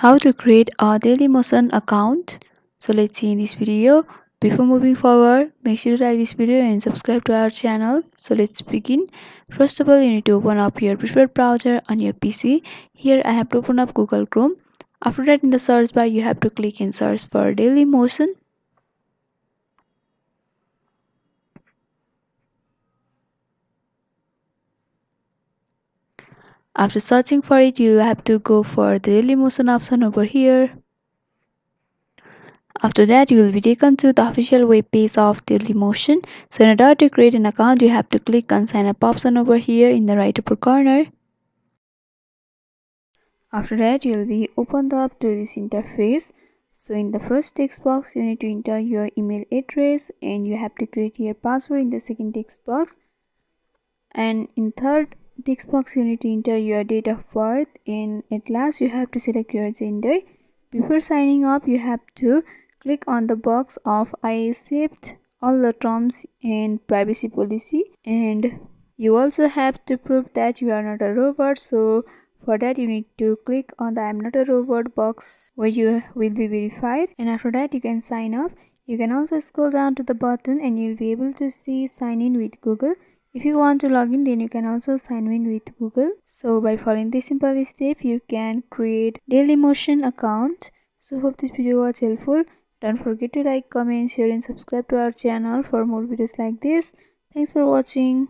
How to create a Dailymotion account. So let's see in this video. Before moving forward, make sure to like this video and subscribe to our channel. So let's begin. First of all, you need to open up your preferred browser on your PC. Here I have to open up Google Chrome. After that, in the search bar, you have to click and search for Dailymotion. After searching for it, you have to go for the Dailymotion option over here. After that, you will be taken to the official web page of Dailymotion. So in order to create an account, you have to click on sign up option over here in the right upper corner. After that, you will be opened up to this interface. So in the first text box, you need to enter your email address and you have to create your password in the second text box. And in third text box, you need to enter your date of birth, and at last you have to select your gender. Before signing up, you have to click on the box of I accept all the terms and privacy policy, and you also have to prove that you are not a robot. So for that, you need to click on the I'm not a robot box where you will be verified, and after that you can sign up. You can also scroll down to the button and you'll be able to see sign in with Google. If you want to log in, then you can also sign in with Google. So by following this simple step, you can create Dailymotion account. So hope this video was helpful. Don't forget to like, comment, share and subscribe to our channel for more videos like this. Thanks for watching.